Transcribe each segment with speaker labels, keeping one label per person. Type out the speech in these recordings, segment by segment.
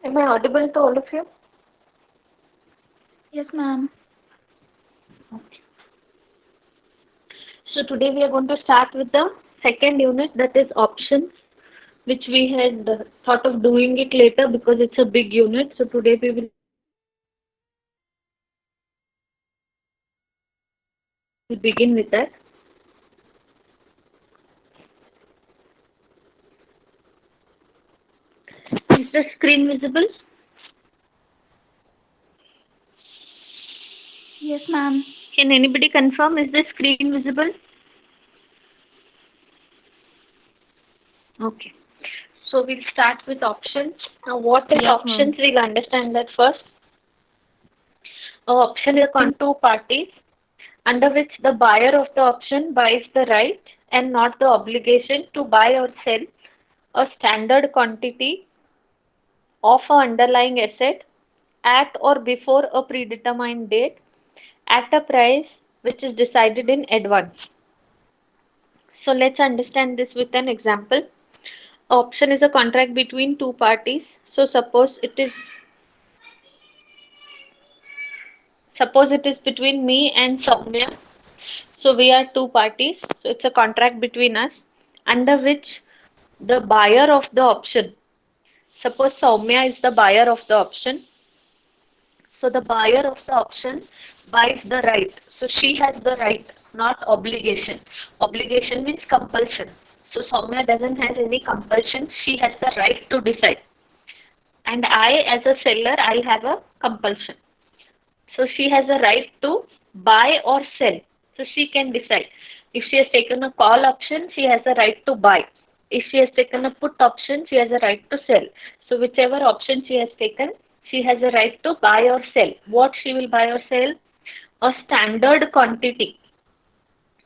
Speaker 1: Am I audible to all of you?
Speaker 2: Yes, ma'am.
Speaker 1: Okay. So today we are going to start with the second unit, that is options, which we had thought of doing it later because it's a big unit. So today we will begin with that. Is the screen visible?
Speaker 2: Yes, ma'am.
Speaker 1: Can anybody confirm, is the screen visible? Okay. So we'll start with options. Now what is
Speaker 2: Yes, ma'am.
Speaker 1: options? We'll understand that first. Option is two parties under which the buyer of the option buys the right and not the obligation to buy or sell a standard quantity of a underlying asset at or before a predetermined date at a price which is decided in advance. So let's understand this with an example. Option is a contract between two parties. So suppose it is between me and Soumya. So we are two parties. So it's a contract between us under which the buyer of the option, suppose Soumya is the buyer of the option. So the buyer of the option buys the right. So she has the right, not obligation. Obligation means compulsion. So Soumya doesn't has any compulsion. She has the right to decide. And I, as a seller, I have a compulsion. So she has a right to buy or sell. So she can decide. If she has taken a call option, she has a right to buy. If she has taken a put option, she has a right to sell. So whichever option she has taken, she has a right to buy or sell. What she will buy or sell? A standard quantity,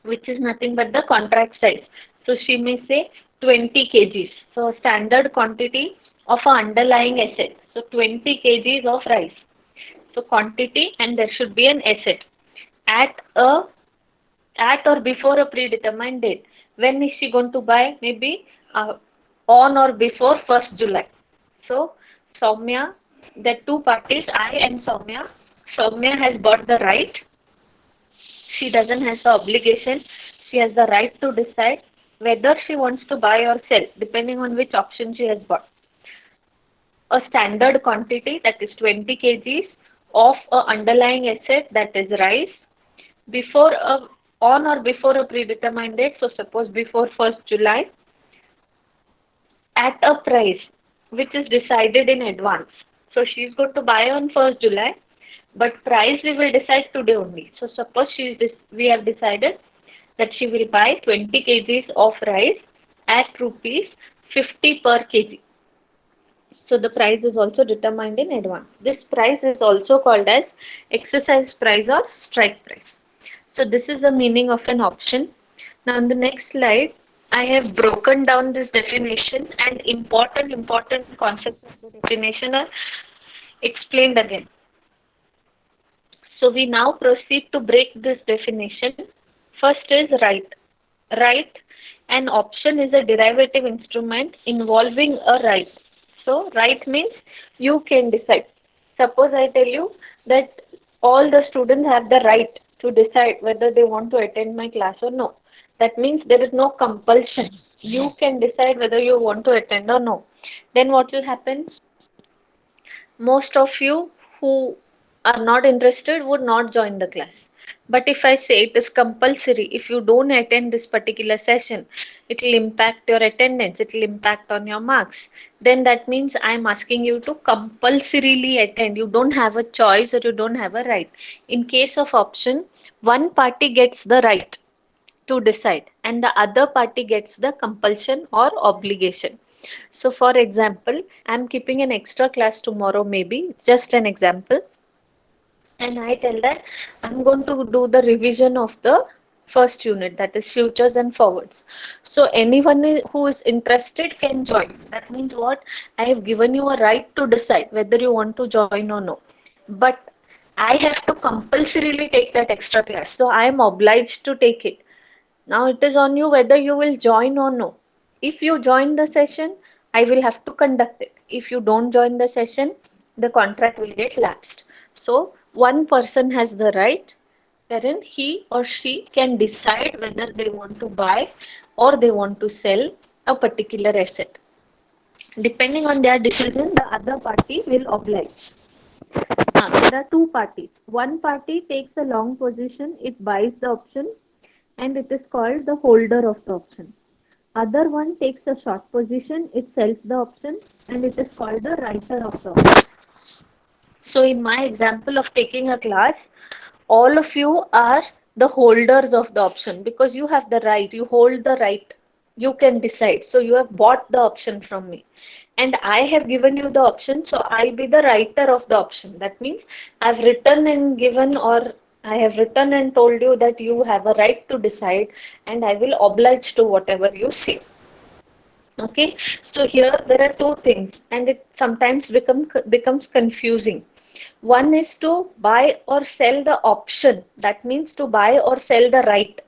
Speaker 1: which is nothing but the contract size. So she may say 20 kgs. So a standard quantity of an underlying asset. So 20 kgs of rice. So quantity, and there should be an asset at a at or before a predetermined date. When is she going to buy? Maybe on or before 1st July. So Soumya, the two parties, I and Soumya. Soumya has bought the right. She doesn't have the obligation. She has the right to decide whether she wants to buy or sell, depending on which option she has bought. A standard quantity, that is 20 kgs of a underlying asset, that is rice, before a on or before a predetermined date. So suppose before 1st July, at a price which is decided in advance. So she is going to buy on 1st July, but price we will decide today only. So suppose we have decided that she will buy 20 kgs of rice at rupees 50 per kg. So the price is also determined in advance. This price is also called as exercise price or strike price. So this is the meaning of an option. Now in the next slide, I have broken down this definition, and important concepts of the definition are explained again. So we now proceed to break this definition. First is right. Right, an option is a derivative instrument involving a right. So right means you can decide. Suppose I tell you that all the students have the right to decide whether they want to attend my class or no. That means there is no compulsion. You can decide whether you want to attend or no. Then what will happen? Most of you who are not interested would not join the class. But if I say it is compulsory, if you don't attend this particular session, it will impact your attendance, it will impact on your marks. Then that means I am asking you to compulsorily attend. You don't have a choice or you don't have a right. In case of option, one party gets the right to decide and the other party gets the compulsion or obligation. So for example, I'm keeping an extra class tomorrow, maybe it's just an example, and I tell that I'm going to do the revision of the first unit, that is futures and forwards. So anyone who is interested can join. That means what? I have given you a right to decide whether you want to join or no. But I have to compulsorily take that extra class. So I am obliged to take it. Now it is on you whether you will join or no. If you join the session, I will have to conduct it. If you don't join the session, the contract will get lapsed. So one person has the right wherein he or she can decide whether they want to buy or they want to sell a particular asset. Depending on their decision, the other party will oblige. Now, there are two parties. One party takes a long position, it buys the option, and it is called the holder of the option. Other one takes a short position, it sells the option, and it is called the writer of the option. So, in my example of taking a class, all of you are the holders of the option because you have the right, you hold the right, you can decide. So, you have bought the option from me, and I have given you the option, so I'll be the writer of the option. That means I've written and given, or I have written and told you that you have a right to decide, and I will oblige to whatever you say. Okay, so here there are two things, and it sometimes becomes confusing. One is to buy or sell the option, that means to buy or sell the right,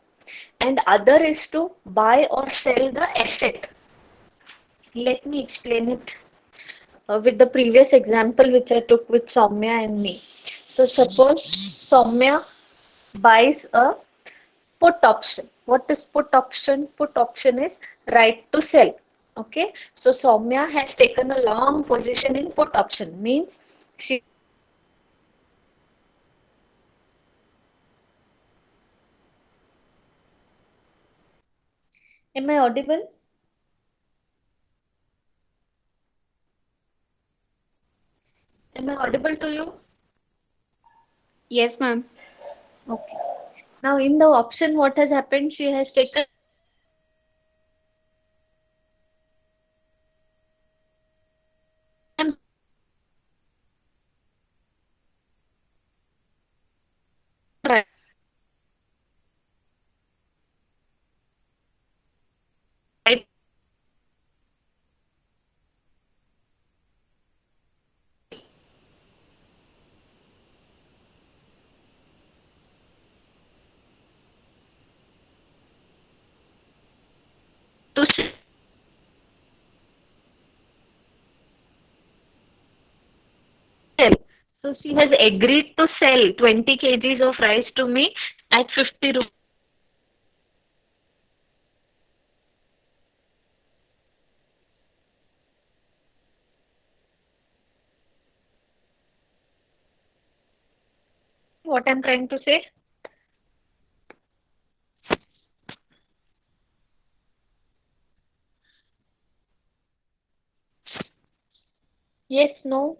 Speaker 1: and other is to buy or sell the asset. Let me explain it with the previous example which I took with Soumya and me. So suppose Soumya buys a put option. What is put option? Put option is right to sell. Okay, so Soumya has taken a long position in put option, means she Am I audible? Am I audible to you?
Speaker 2: Yes, ma'am.
Speaker 1: Okay. Now in the option, what has happened? She has taken right to sell. So she has agreed to sell 20 kgs of rice to me at 50 rupees. What I'm trying to say? Yes, no.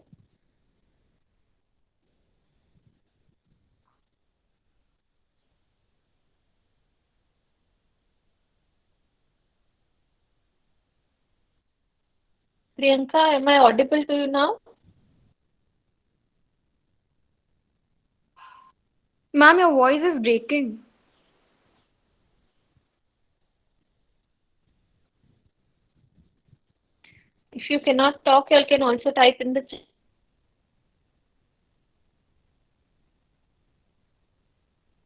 Speaker 1: Priyanka, am I audible to you now?
Speaker 2: Ma'am, your voice is breaking.
Speaker 1: If you cannot talk, you can also type in the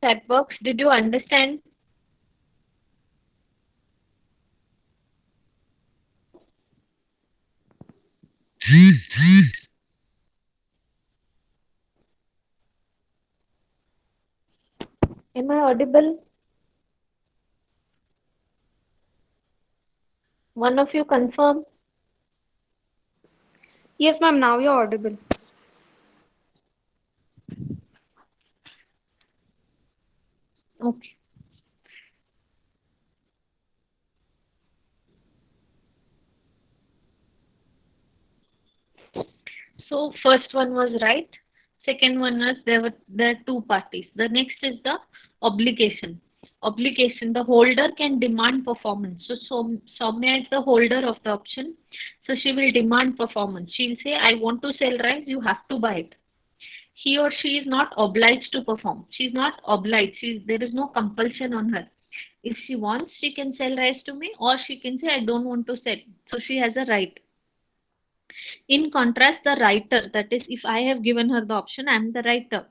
Speaker 1: chat box. Did you understand? Am I audible? One of you confirm.
Speaker 2: Yes, ma'am, now you're audible.
Speaker 1: Okay. So first one was right. Second one was there are two parties. The next is the obligation. Obligation. The holder can demand performance. So Soumya is the holder of the option. So she will demand performance. She will say, I want to sell rice, you have to buy it. He or she is not obliged to perform. She is not obliged. There is no compulsion on her. If she wants, she can sell rice to me, or she can say, I don't want to sell. So she has a right. In contrast, the writer, that is, if I have given her the option, I am the writer,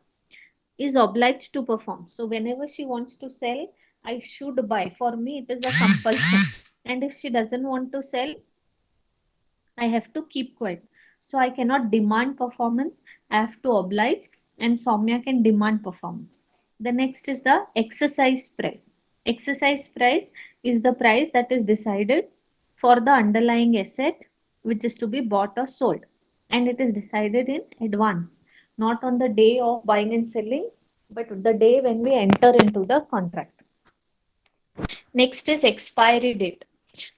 Speaker 1: is obliged to perform. So whenever she wants to sell, I should buy. For me, it is a compulsion. And if she doesn't want to sell, I have to keep quiet. So I cannot demand performance. I have to oblige, and Soumya can demand performance. The next is the exercise price. Exercise price is the price that is decided for the underlying asset which is to be bought or sold. And it is decided in advance, not on the day of buying and selling, but the day when we enter into the contract. Next is expiry date.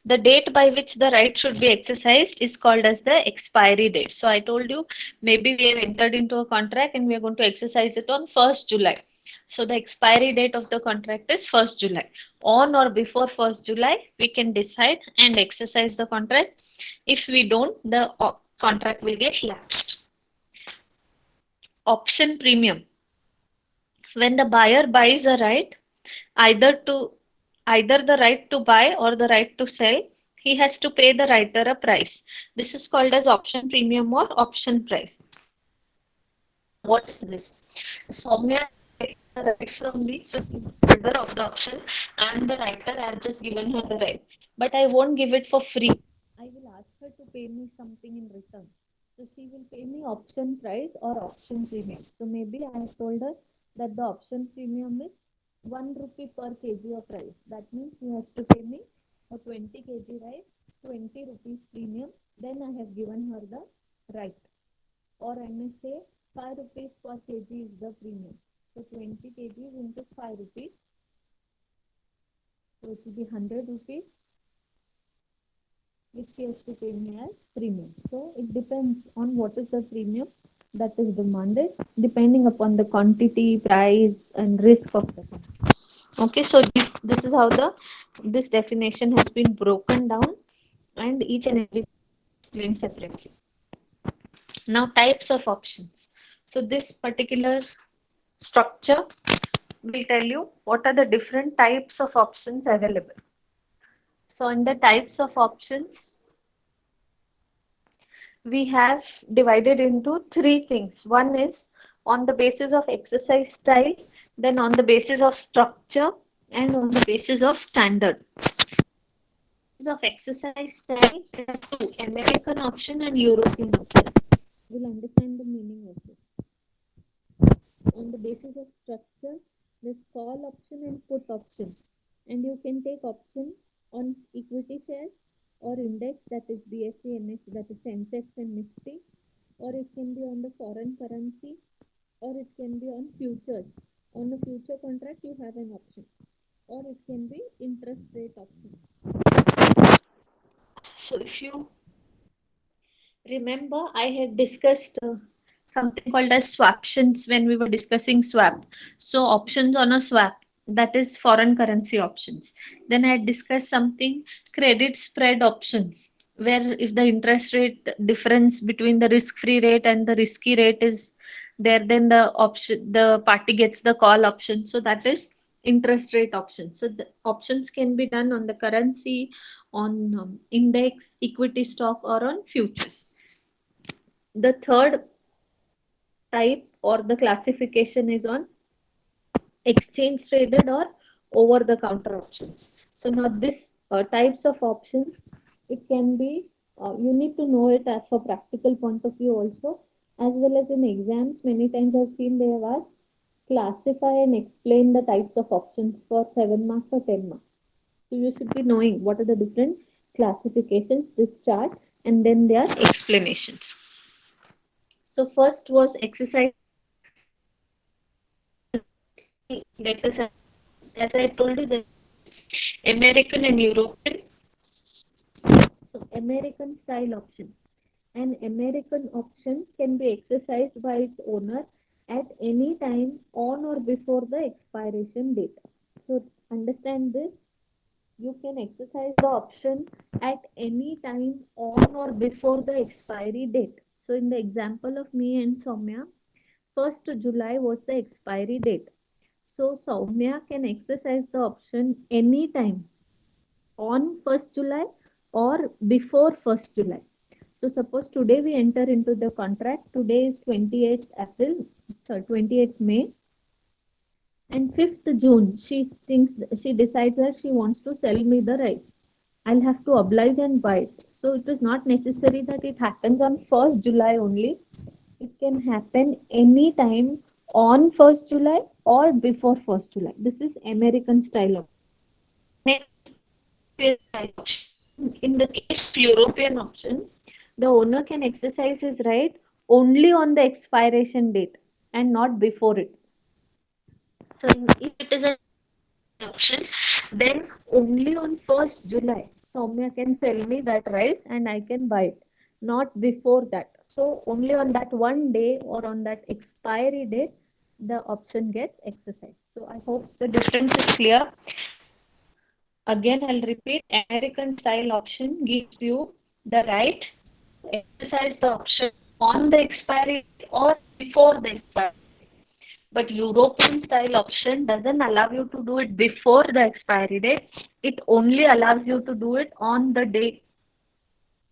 Speaker 1: The date by which the right should be exercised is called as the expiry date. So I told you, maybe we have entered into a contract and we are going to exercise it on 1st July. So the expiry date of the contract is 1st July. On or before 1st July, we can decide and exercise the contract. If we don't, the contract will get lapsed. Option premium. When the buyer buys a right, either to either the right to buy or the right to sell, he has to pay the writer a price. This is called as option premium or option price. What is this? Soumya takes the right from me, so she's the holder of the option, and the writer has just given her the right. But I won't give it for free. I will ask her to pay me something in return. So she will pay me option price or option premium. So maybe I have told her that the option premium is 1 rupee per kg of rice. That means she has to pay me for 20 kg rice, 20 rupees premium. Then I have given her the right. Or I may say 5 rupees per kg is the premium. So 20 kgs into 5 rupees. So it will be 100 rupees, which she has to pay me as premium. So it depends on what is the premium that is demanded, depending upon the quantity, price, and risk of the company. Okay, so this is how this definition has been broken down, and each and every explained separately. Now, types of options. So this particular structure will tell you what are the different types of options available. So in the types of options, we have divided into three things. One is on the basis of exercise style, then on the basis of structure, and on the basis of standard. Of exercise style, there are two: American option and European option. We'll understand the meaning of it. On the basis of structure, there's call option and put option, and you can take option on equity shares or index, that is BSE, NSE, that is Sensex and Nifty, or it can be on the foreign currency, or it can be on futures. On a future contract, you have an option, or it can be interest rate option. So if you remember, I had discussed something called as swaptions when we were discussing swap. So options on a swap, that is foreign currency options. Then I had discussed something credit spread options, where if the interest rate difference between the risk free rate and the risky rate is there, then the party gets the call option. So that is interest rate option. So the options can be done on the currency, on index, equity stock, or on futures. The third type or the classification is on exchange traded or over the counter options. So now this types of options, it can be, you need to know it as for practical point of view also, as well as in exams. Many times I've seen they have asked classify and explain the types of options for 7 marks or 10 marks. So you should be knowing what are the different classifications, this chart, and then their explanations. So first was exercise. Let us, as I told you, that American and European. So American style option. An American option can be exercised by its owner at any time on or before the expiration date. So understand this. You can exercise the option at any time on or before the expiry date. So in the example of me and Soumya, 1st July was the expiry date. So Soumya can exercise the option anytime on 1st July or before 1st July. So suppose today we enter into the contract. Today is 28th April, sorry, 28th May, and 5th June. She decides that she wants to sell me the rice. I'll have to oblige and buy it. So it is not necessary that it happens on 1st July only. It can happen any time on 1st July or before 1st July. This is American style option. Next, European style option. In the case of European option, the owner can exercise his right only on the expiration date and not before it. So if it is an option, then only on 1st July, Soumya can sell me that rice and I can buy it, not before that. So only on that one day or on that expiry date, the option gets exercised. So I hope the difference is clear. Again, I'll repeat, American style option gives you the right to exercise the option on the expiry date or before the expiry. But European style option doesn't allow you to do it before the expiry date. It only allows you to do it on the day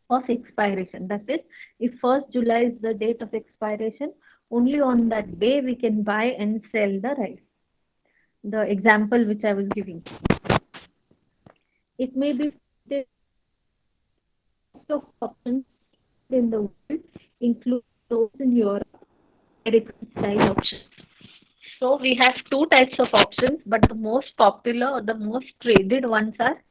Speaker 1: of expiration. That is, if 1st July is the date of expiration, only on that day we can buy and sell the rice. The example which I was giving. It may be of options in the world, including those in Europe, American style options. So we have two types of options, but the most popular or the most traded ones are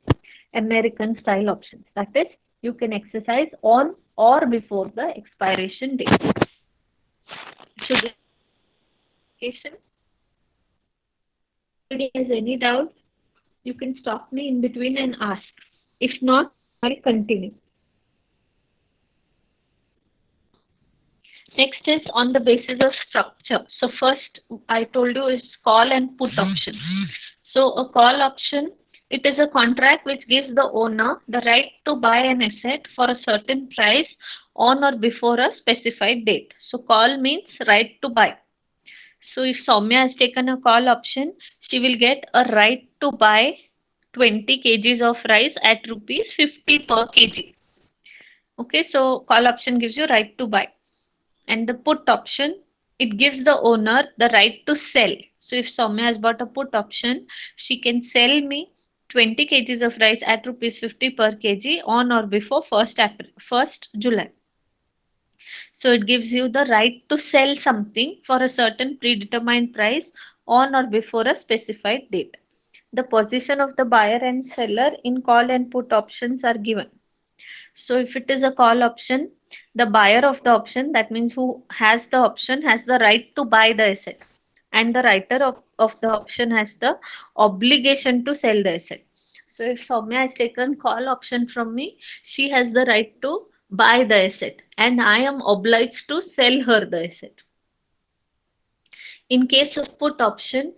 Speaker 1: American style options. That is, you can exercise on or before the expiration date. So, if anybody has any doubts, you can stop me in between and ask. If not, I'll continue. Next is on the basis of structure. So first I told you is call and put option. So a call option, it is a contract which gives the owner the right to buy an asset for a certain price on or before a specified date. So call means right to buy. So if Soumya has taken a call option, she will get a right to buy 20 kgs of rice at rupees 50 per kg. Okay, so call option gives you right to buy. And the put option, it gives the owner the right to sell. So if Soumya has bought a put option, she can sell me 20 kgs of rice at rupees 50 per kg on or before 1st July. So it gives you the right to sell something for a certain predetermined price on or before a specified date. The position of the buyer and seller in call and put options are given. So if it is a call option, the buyer of the option, that means who has the option, has the right to buy the asset. And the writer of the option has the obligation to sell the asset. So if Soumya has taken call option from me, she has the right to buy the asset. And I am obliged to sell her the asset. In case of put option,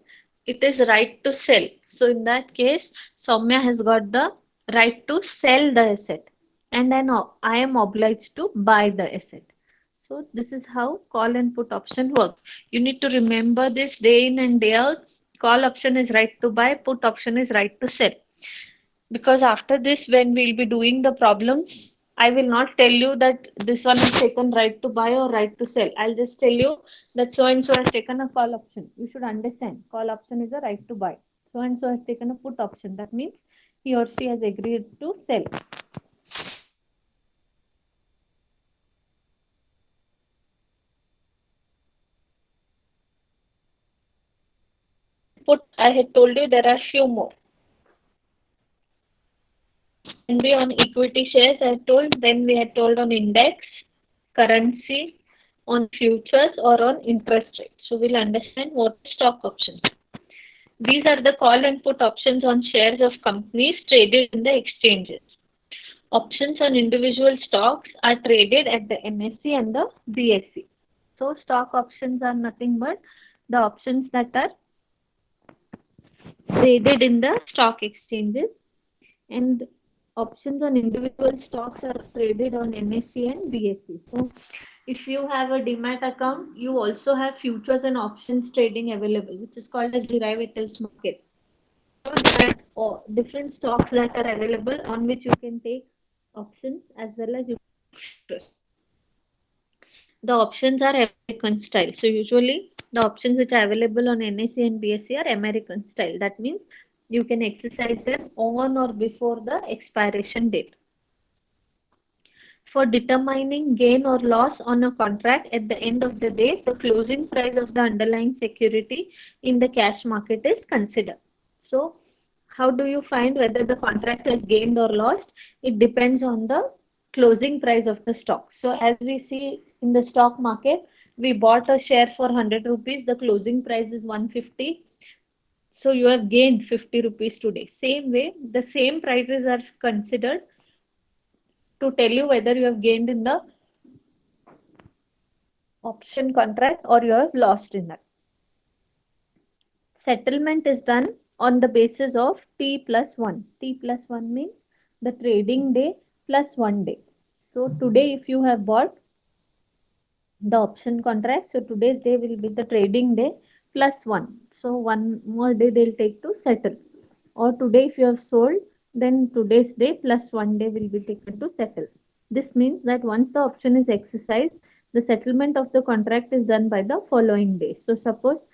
Speaker 1: it is right to sell. So in that case, Soumya has got the right to sell the asset and then I am obliged to buy the asset. So this is how call and put option work. You need to remember this day in and day out. Call option is right to buy, put option is right to sell. Because after this, when we'll be doing the problems, I will not tell you that this one has taken right to buy or right to sell. I'll just tell you that so and so has taken a call option. You should understand call option is a right to buy. So and so has taken a put option. That means he or she has agreed to sell. Put, I had told you there are few more. And be on equity shares, I told, then we had told on index, currency, on futures or on interest rate. So we'll understand what stock options. These are the call and put options on shares of companies traded in the exchanges. Options on individual stocks are traded at the NSE and the BSE. So stock options are nothing but the options that are traded in the stock exchanges, and options on individual stocks are traded on NSE and BSE. So if you have a demat account, you also have futures and options trading available, which is called as derivatives market. So there are different stocks that are available on which you can take options as well as you futures. The options are American style. So usually the options which are available on NSE and BSE are American style. That means you can exercise them on or before the expiration date. For determining gain or loss on a contract at the end of the day, the closing price of the underlying security in the cash market is considered. So, how do you find whether the contract has gained or lost? It depends on the closing price of the stock. So, as we see in the stock market, we bought a share for 100 rupees, the closing price is 150. So, you have gained 50 rupees today. Same way, the same prices are considered to tell you whether you have gained in the option contract or you have lost in that. Settlement is done on the basis of T plus 1. T plus 1 means the trading day plus 1 day. So today if you have bought the option contract, so today's day will be the trading day plus 1. So one more day they'll take to settle. Or today if you have sold, then today's day plus 1 day will be taken to settle. This means that once the option is exercised, the settlement of the contract is done by the following day. So suppose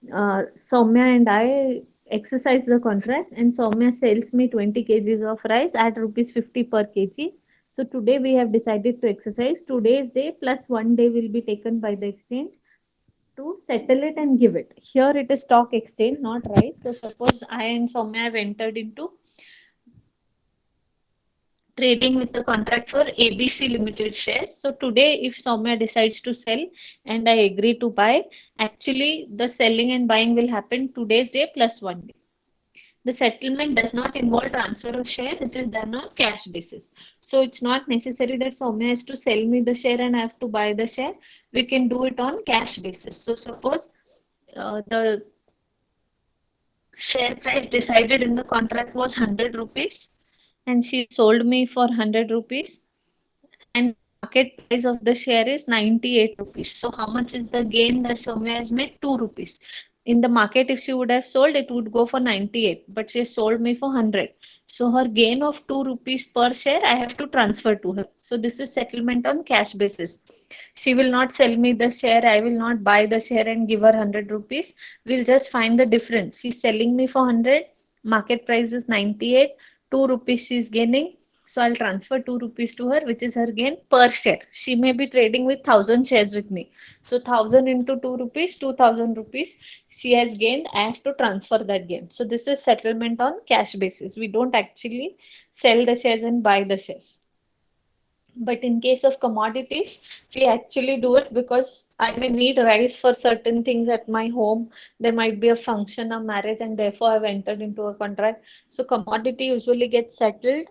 Speaker 1: Soumya and I exercise the contract and Soumya sells me 20 kgs of rice at rupees 50 per kg. So today we have decided to exercise. Today's day plus 1 day will be taken by the exchange to settle it and give it. Here it is stock exchange, not rice. So suppose I and Soumya have entered into trading with the contract for ABC Limited shares. So today, if Soumya decides to sell and I agree to buy, actually the selling and buying will happen today's day plus 1 day. The settlement does not involve transfer of shares, it is done on cash basis. So it's not necessary that Soumya has to sell me the share and I have to buy the share. We can do it on cash basis. So suppose the share price decided in the contract was 100 rupees and she sold me for 100 rupees and market price of the share is 98 rupees. So how much is the gain that Soumya has made? 2 rupees. In the market, if she would have sold, it would go for 98, but she sold me for 100. So her gain of 2 rupees per share, I have to transfer to her. So this is settlement on cash basis. She will not sell me the share. I will not buy the share and give her 100 rupees. We'll just find the difference. She's selling me for 100. Market price is 98. 2 rupees she's gaining. So I'll transfer 2 rupees to her, which is her gain per share. She may be trading with 1,000 shares with me. So 1,000 into 2 rupees, 2,000 rupees she has gained. I have to transfer that gain. So this is settlement on cash basis. We don't actually sell the shares and buy the shares. But in case of commodities, we actually do it because I may need rice for certain things at my home. There might be a function, a marriage, and therefore I've entered into a contract. So commodity usually gets settled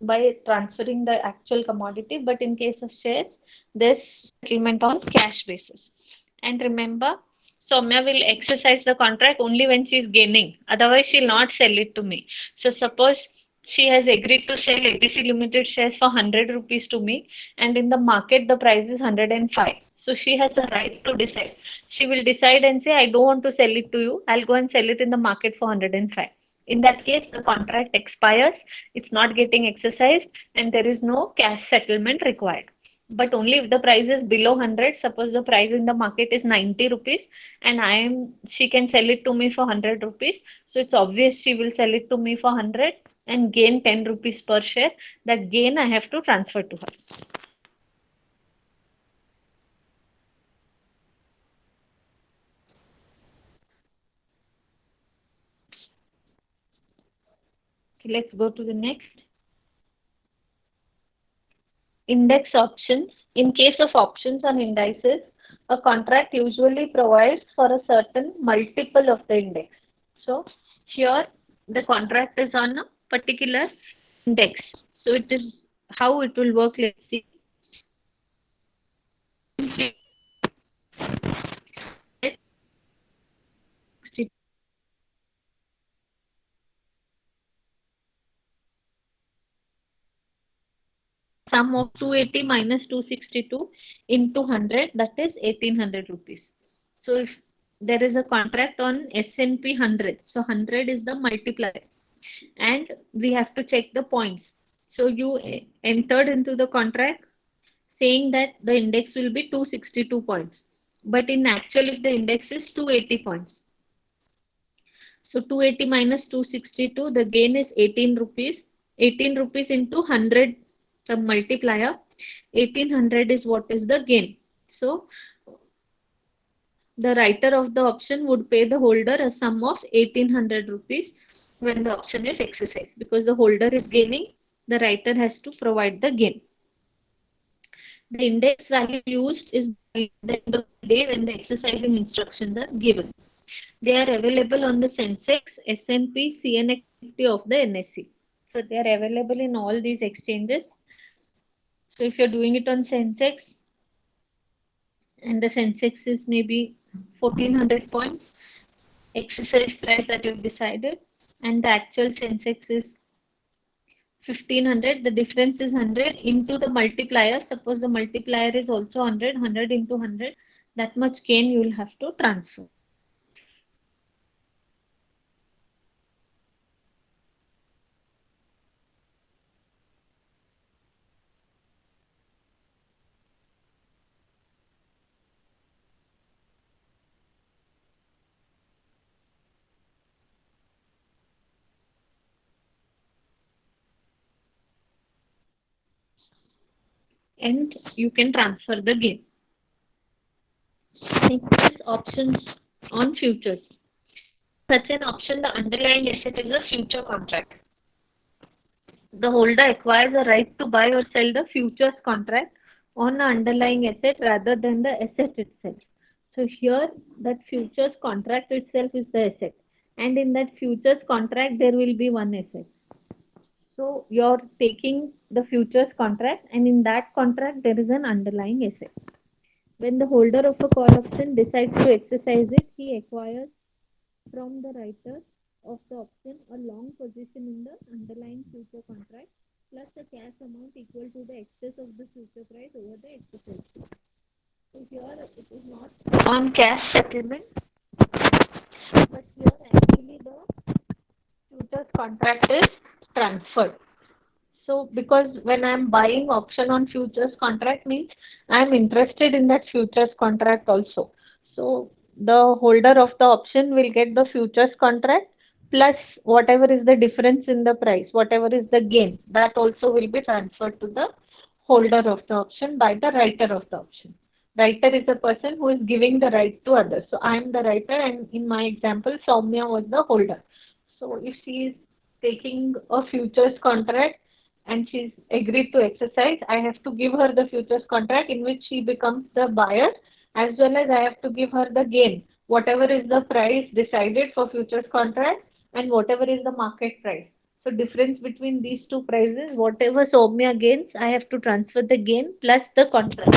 Speaker 1: by transferring the actual commodity. But in case of shares, there's settlement on cash basis. And remember, Soumya will exercise the contract only when she is gaining. Otherwise, she'll not sell it to me. So suppose she has agreed to sell ABC Limited shares for 100 rupees to me, and in the market the price is 105. So she has a right to decide. She will decide and say, I don't want to sell it to you. I'll go and sell it in the market for 105. In that case, the contract expires, it's not getting exercised, and there is no cash settlement required. But only if the price is below 100, suppose the price in the market is 90 rupees and she can sell it to me for 100 rupees. So it's obvious she will sell it to me for 100 and gain 10 rupees per share. That gain I have to transfer to her. Okay, let's go to the next. Index options. In case of options on indices, a contract usually provides for a certain multiple of the index. So here the contract is on a particular index. So it is how it will work. Let's see. Sum of 280 minus 262 into 100, that is 1800 rupees. So if there is a contract on S&P 100, so 100 is the multiplier and we have to check the points. So you entered into the contract saying that the index will be 262 points, but in actual if the index is 280 points. So 280 minus 262, the gain is 18 rupees. 18 rupees into 100, the multiplier. 1800 is what is the gain. So the writer of the option would pay the holder a sum of 1800 rupees when the option is exercised. Because the holder is gaining, the writer has to provide the gain. The index value used is the end of the day when the exercising instructions are given. They are available on the Sensex, S&P, CNX Nifty of the NSE. So they are available in all these exchanges. So if you're doing it on Sensex and the Sensex is maybe 1400 points, exercise price that you've decided, and the actual Sensex is 1500, the difference is 100 into the multiplier. Suppose the multiplier is also 100, 100 into 100, that much gain you will have to transfer. And you can transfer the gain. Next is options on futures. Such an option, the underlying asset is a future contract. The holder acquires a right to buy or sell the futures contract on the underlying asset rather than the asset itself. So here that futures contract itself is the asset, and in that futures contract there will be one asset. So you're taking the futures contract, and in that contract there is an underlying asset. When the holder of a call option decides to exercise it, he acquires from the writer of the option a long position in the underlying future contract plus a cash amount equal to the excess of the future price over the exercise. So here it is not on cash settlement, but here actually the futures contract is transferred. So because when I'm buying option on futures contract means I'm interested in that futures contract also. So the holder of the option will get the futures contract plus whatever is the difference in the price, whatever is the gain, that also will be transferred to the holder of the option by the writer of the option. Writer is a person who is giving the right to others. So I am the writer, and in my example, Soumya was the holder. So if she is taking a futures contract and she's agreed to exercise, I have to give her the futures contract in which she becomes the buyer, as well as I have to give her the gain, whatever is the price decided for futures contract and whatever is the market price. So difference between these two prices, whatever Soumya gains, I have to transfer the gain plus the contract.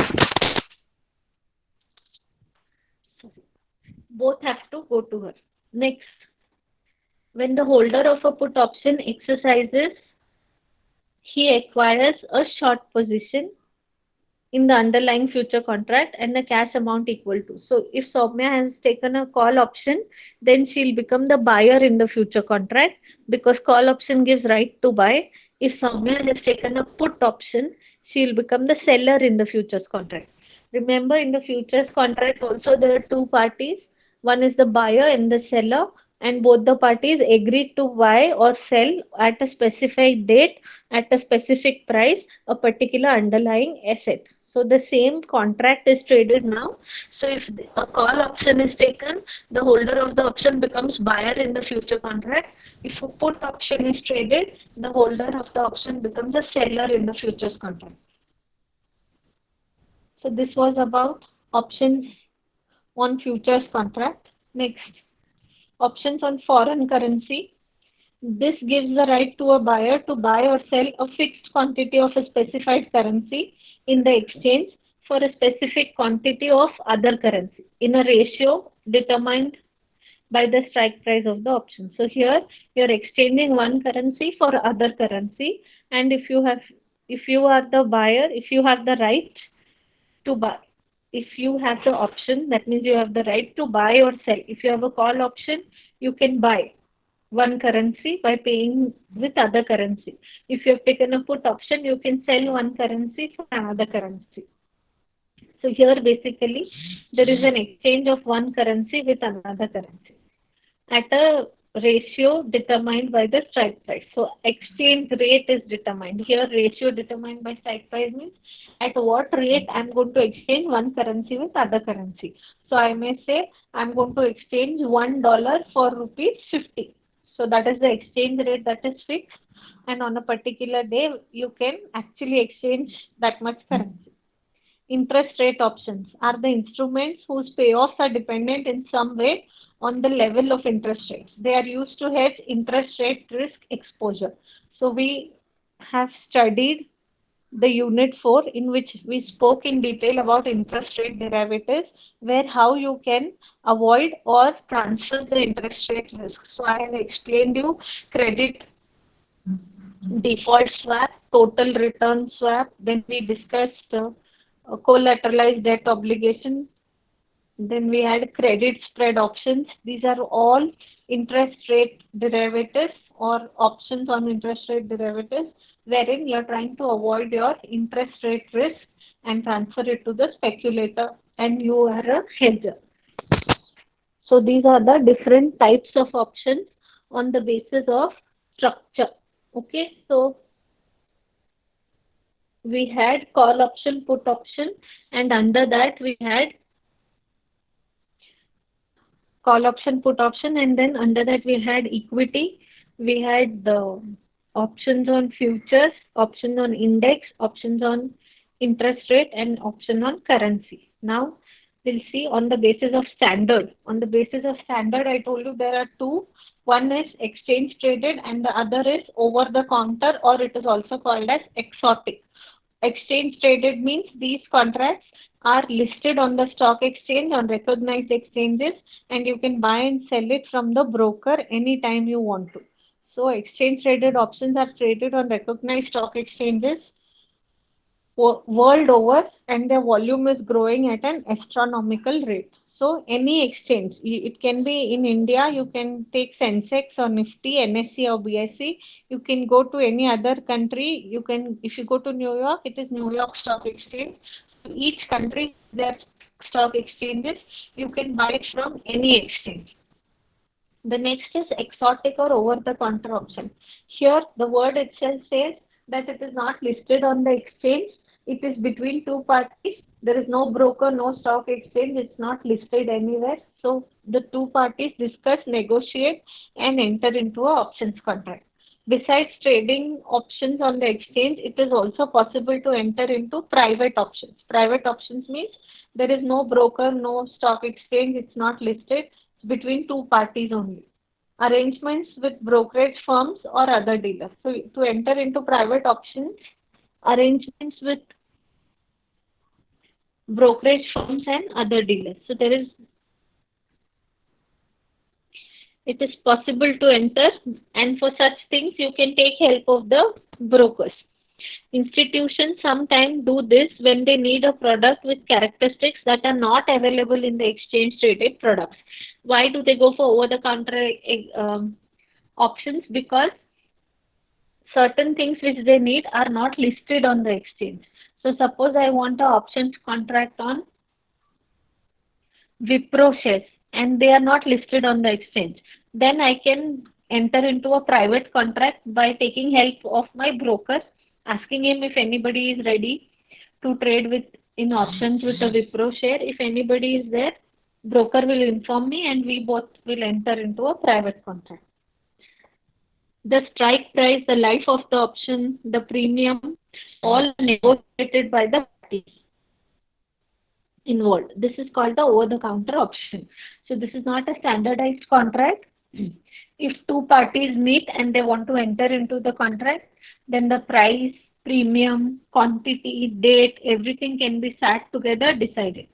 Speaker 1: Both have to go to her. Next, when the holder of a put option exercises, he acquires a short position in the underlying future contract and the cash amount equal to. So if Soumya has taken a call option, then she'll become the buyer in the future contract because call option gives right to buy. If Soumya has taken a put option, she'll become the seller in the futures contract. Remember, in the futures contract also there are two parties. One is the buyer and the seller, and both the parties agreed to buy or sell at a specified date at a specific price a particular underlying asset. So the same contract is traded now. So if a call option is taken, the holder of the option becomes buyer in the future contract. If a put option is traded, the holder of the option becomes a seller in the futures contract. So this was about options on futures contract. Next, options on foreign currency. This gives the right to a buyer to buy or sell a fixed quantity of a specified currency in the exchange for a specific quantity of other currency in a ratio determined by the strike price of the option. So here you're exchanging one currency for other currency, and if you are the buyer, if you have the right to buy, if you have the option, that means you have the right to buy or sell. If you have a call option, you can buy one currency by paying with other currency. If you have taken a put option, you can sell one currency for another currency. So here basically there is an exchange of one currency with another currency at a ratio determined by the strike price. So exchange rate is determined. Here ratio determined by strike price means at what rate I'm going to exchange one currency with other currency. So I may say I'm going to exchange $1 for rupees 50. So that is the exchange rate that is fixed, and on a particular day you can actually exchange that much currency. Interest rate options are the instruments whose payoffs are dependent in some way on the level of interest rates. They are used to hedge interest rate risk exposure. So we have studied the unit 4, in which we spoke in detail about interest rate derivatives, where how you can avoid or transfer the interest rate risk. So I have explained you credit default swap, total return swap. Then we discussed collateralized debt obligation. Then we had credit spread options. These are all interest rate derivatives or options on interest rate derivatives, wherein you are trying to avoid your interest rate risk and transfer it to the speculator, and you are a hedger. So these are the different types of options on the basis of structure. Okay, so we had call option, put option, and under that we had call option, put option, and then under that we had equity. We had the options on futures, options on index, options on interest rate, and option on currency. Now we'll see on the basis of standard. On the basis of standard, I told you there are two. One is exchange traded and the other is over the counter, or it is also called as exotic. Exchange traded means these contracts are listed on the stock exchange, on recognized exchanges, and you can buy and sell it from the broker anytime you want to. So exchange traded options are traded on recognized stock exchanges world over, and their volume is growing at an astronomical rate. So any exchange, it can be in India, you can take Sensex or Nifty, NSE or BSE. You can go to any other country. You can, if you go to New York, it is New York Stock Exchange. So each country, their stock exchanges, you can buy it from any exchange. The next is exotic or over-the-counter option. Here, the word itself says that it is not listed on the exchange. It is between two parties. There is no broker, no stock exchange. It's not listed anywhere. So the two parties discuss, negotiate, and enter into a options contract. Besides trading options on the exchange, it is also possible to enter into private options. Private options means there is no broker, no stock exchange. It's not listed between two parties only. Arrangements with brokerage firms or other dealers. So to enter into private options, arrangements with brokerage firms and other dealers. So it is possible to enter, and for such things you can take help of the brokers. Institutions sometimes do this when they need a product with characteristics that are not available in the exchange traded products. Why do they go for over the counter options? Because certain things which they need are not listed on the exchange. So suppose I want an options contract on Wipro shares and they are not listed on the exchange. Then I can enter into a private contract by taking help of my broker, asking him if anybody is ready to trade with in options with a Wipro share. If anybody is there, broker will inform me and we both will enter into a private contract. The strike price, the life of the option, the premium, all negotiated by the parties involved. This is called the over-the-counter option. So this is not a standardized contract. If two parties meet and they want to enter into the contract, then the price, premium, quantity, date, everything can be sat together, decided.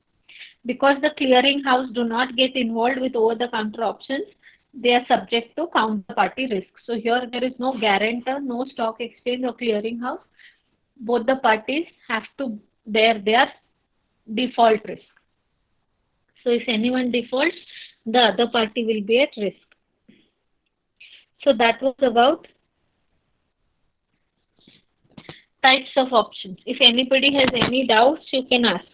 Speaker 1: Because the clearing house do not get involved with over-the-counter options, they are subject to counterparty risk. So here there is no guarantor, no stock exchange or clearing house. Both the parties have to bear their default risk. So if anyone defaults, the other party will be at risk. So that was about types of options. If anybody has any doubts, you can ask.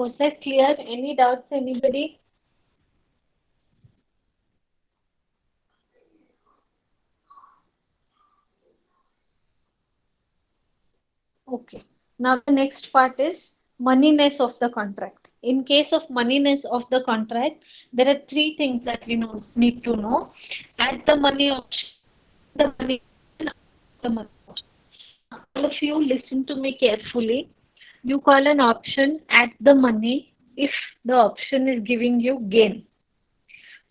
Speaker 1: Was that clear? Any doubts, anybody? Okay. Now the next part is moneyness of the contract. In case of moneyness of the contract, there are three things that we need to know. At the money option, the money, the money option. Now, all of you listen to me carefully. You call an option at the money if the option is giving you gain.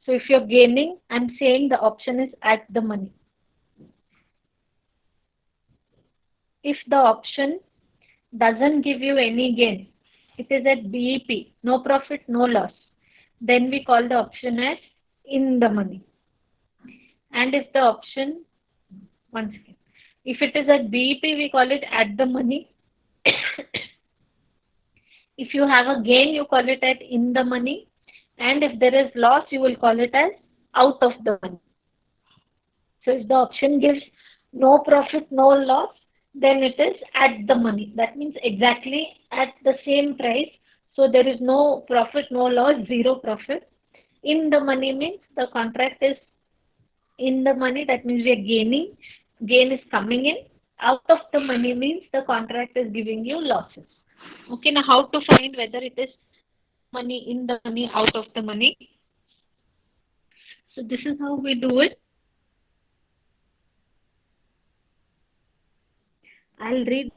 Speaker 1: So if you're gaining, I'm saying the option is at the money. If the option doesn't give you any gain, it is at BEP, no profit, no loss, then we call the option as in the money. And if the option, once again, if it is at BEP, we call it at the money. If you have a gain, you call it at in the money. And if there is loss, you will call it as out of the money. So if the option gives no profit, no loss, then it is at the money. That means exactly at the same price. So there is no profit, no loss, zero profit. In the money means the contract is in the money. That means we are gaining. Gain is coming in. Out of the money means the contract is giving you losses. Okay, now how to find whether it is money, in the money, out of the money? So this is how we do it. I'll read.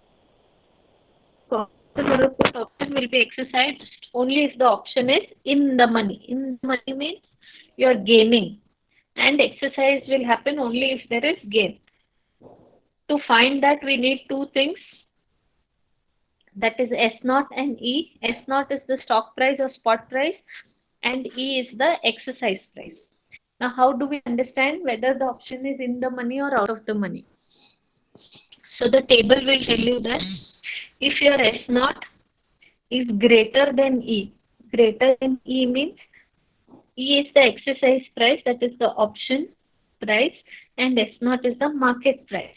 Speaker 1: The put option will be exercised only if the option is in the money. In the money means you are gaining, and exercise will happen only if there is gain. To find that, we need two things. That is S0 and E. S0 is the stock price or spot price, and E is the exercise price. Now, how do we understand whether the option is in the money or out of the money? So the table will tell you that if your S0 is greater than E, greater than E means E is the exercise price, that is the option price, and S0 is the market price.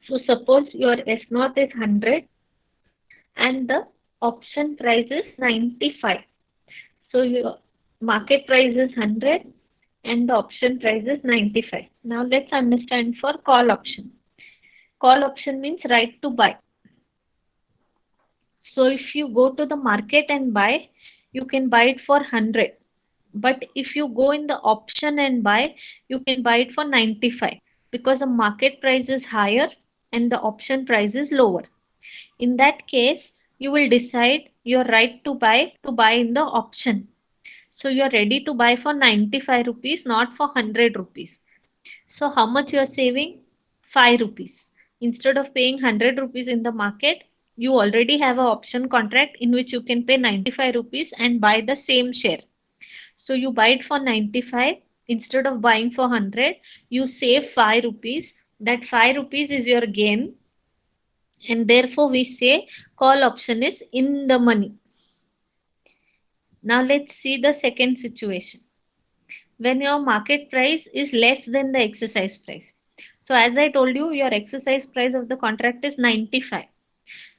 Speaker 1: So suppose your S0 is 100 and the option price is 95. So your market price is 100 and the option price is 95. Now let's understand for call option. Call option means right to buy. So if you go to the market and buy, you can buy it for 100. But if you go in the option and buy, you can buy it for 95 because the market price is higher and the option price is lower. In that case, you will decide your right to buy in the option. So you are ready to buy for 95 rupees, not for 100 rupees. So how much you are saving? 5 rupees. Instead of paying 100 rupees in the market, you already have an option contract in which you can pay 95 rupees and buy the same share. So you buy it for 95 instead of buying for 100, you save 5 rupees. That 5 rupees is your gain. And therefore we say call option is in the money. Now let's see the second situation. When your market price is less than the exercise price. So as I told you, your exercise price of the contract is 95.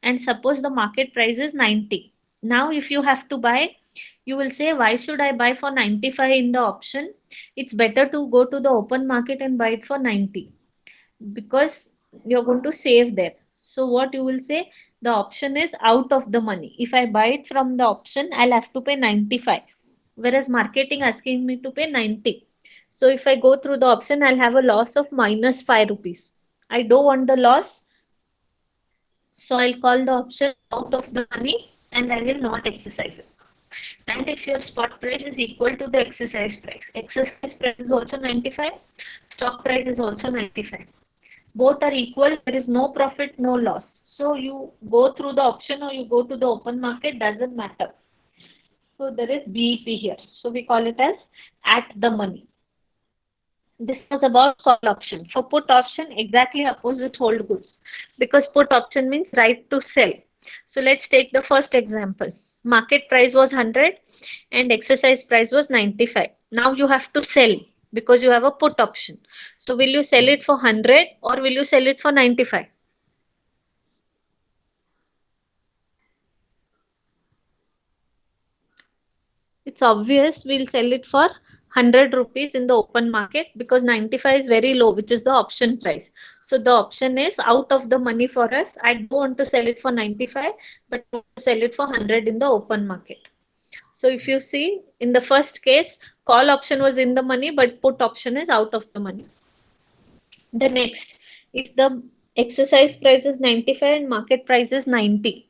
Speaker 1: And suppose the market price is 90. Now if you have to buy, you will say, why should I buy for 95 in the option? It's better to go to the open market and buy it for 90 because you're going to save there. So what you will say, the option is out of the money. If I buy it from the option, I'll have to pay 95. Whereas marketing asking me to pay 90. So if I go through the option, I'll have a loss of minus 5 rupees. I don't want the loss. So I'll call the option out of the money and I will not exercise it. And if your spot price is equal to the exercise price is also 95, stock price is also 95. Both are equal, there is no profit, no loss. So you go through the option or you go to the open market, doesn't matter. So there is BEP here. So we call it as at the money. This was about call option. For put option, exactly opposite hold goods. Because put option means right to sell. So let's take the first example. Market price was 100 and exercise price was 95. Now you have to sell because you have a put option. So will you sell it for 100 or will you sell it for 95? it's obvious we'll sell it for 100 rupees in the open market because 95 is very low, which is the option price. So the option is out of the money for us. I don't want to sell it for 95, but I want to sell it for 100 in the open market. So if you see in the first case, call option was in the money, but put option is out of the money. The next, if the exercise price is 95 and market price is 90,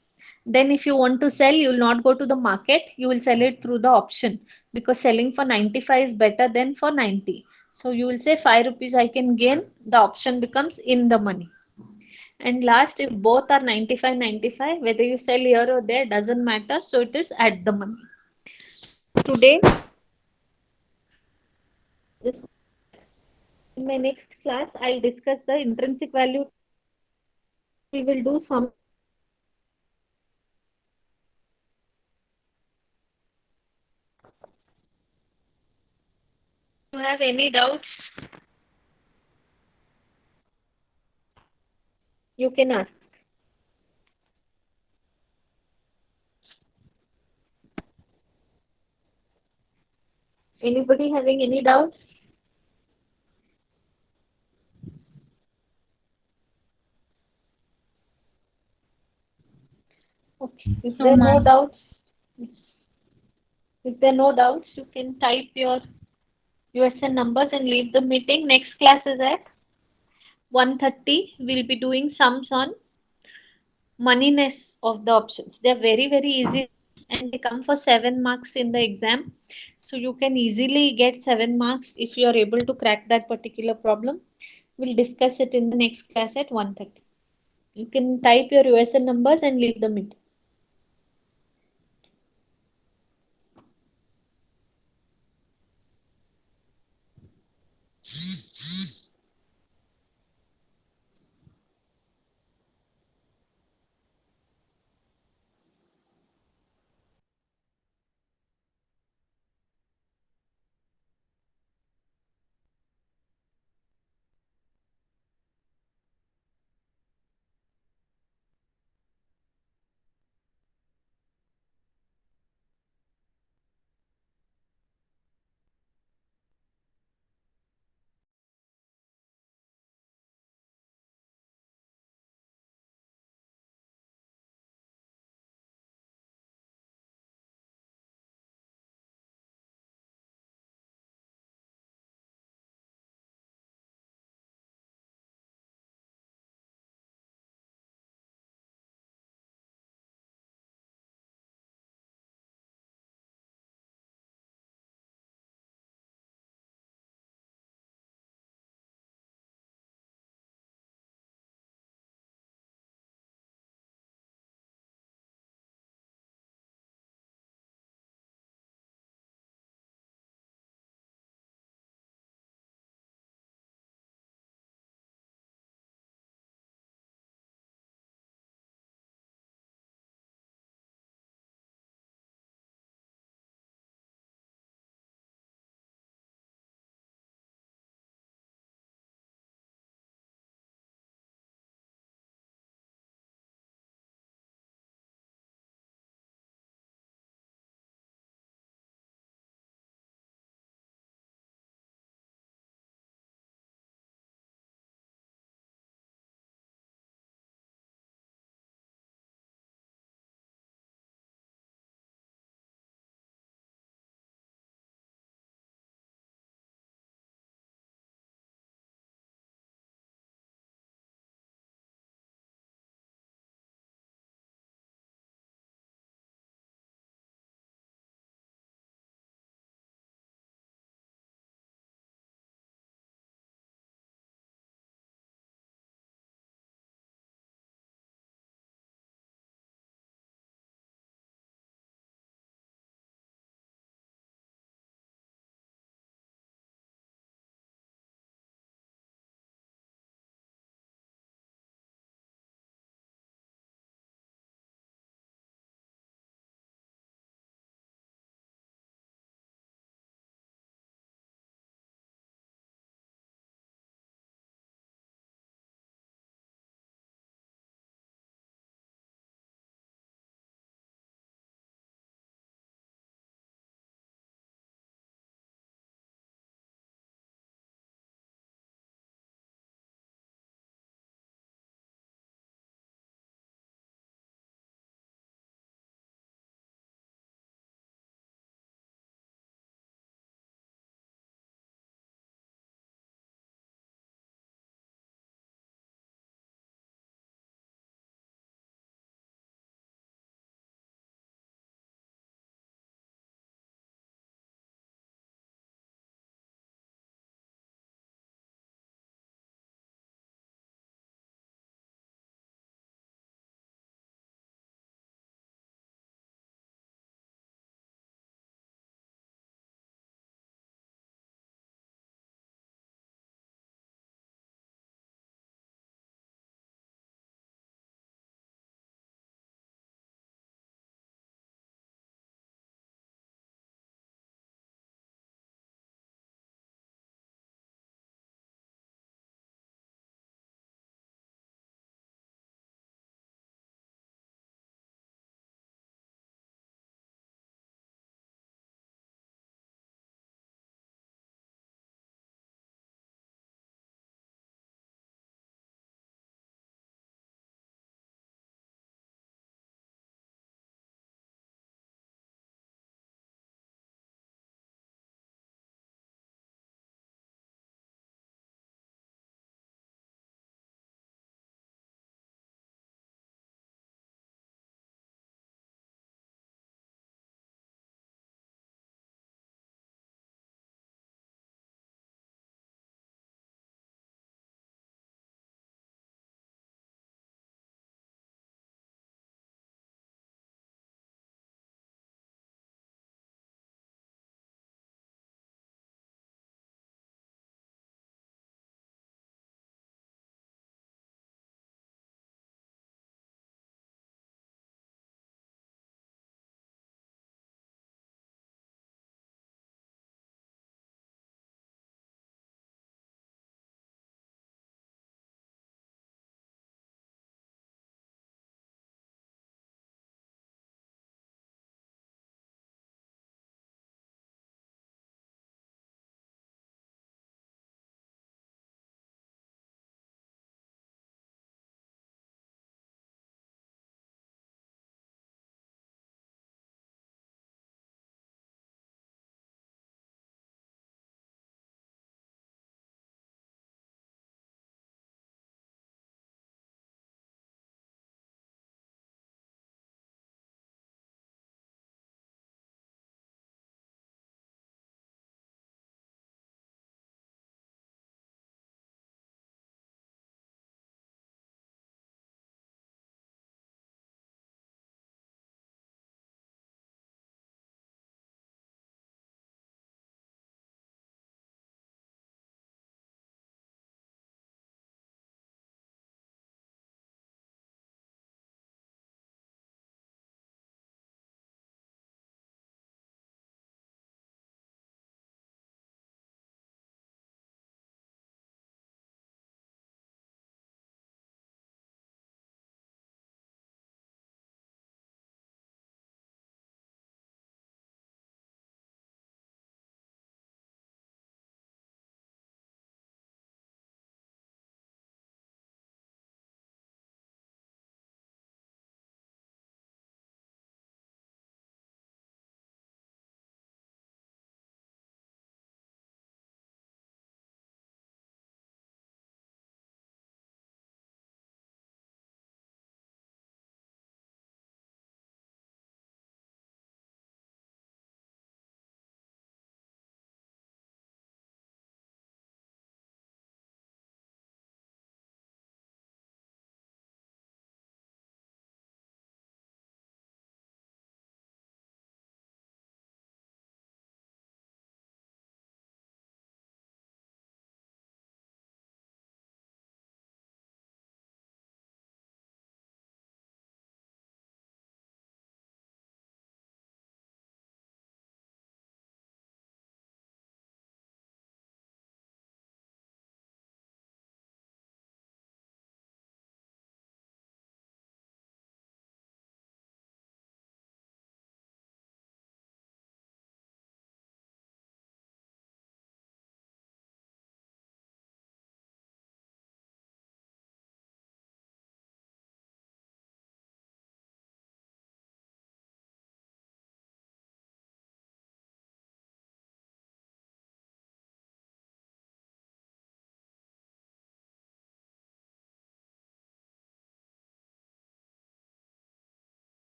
Speaker 1: then if you want to sell, you will not go to the market, you will sell it through the option, because selling for 95 is better than for 90. So you will say 5 rupees I can gain, the option becomes in the money. And last, if both are 95 95, whether you sell here or there doesn't matter, so it is at the money. Today, this in my next class, I'll discuss the intrinsic value. We will do some. If you have any doubts, you can ask. Anybody having any doubts? Okay. If there are no doubts, you can type your USN numbers and leave the meeting. Next class is at 1:30. We'll be doing sums on moneyness of the options. They're very, very easy and they come for 7 marks in the exam. So you can easily get 7 marks if you are able to crack that particular problem. We'll discuss it in the next class at 1:30. You can type your USN numbers and leave the meeting.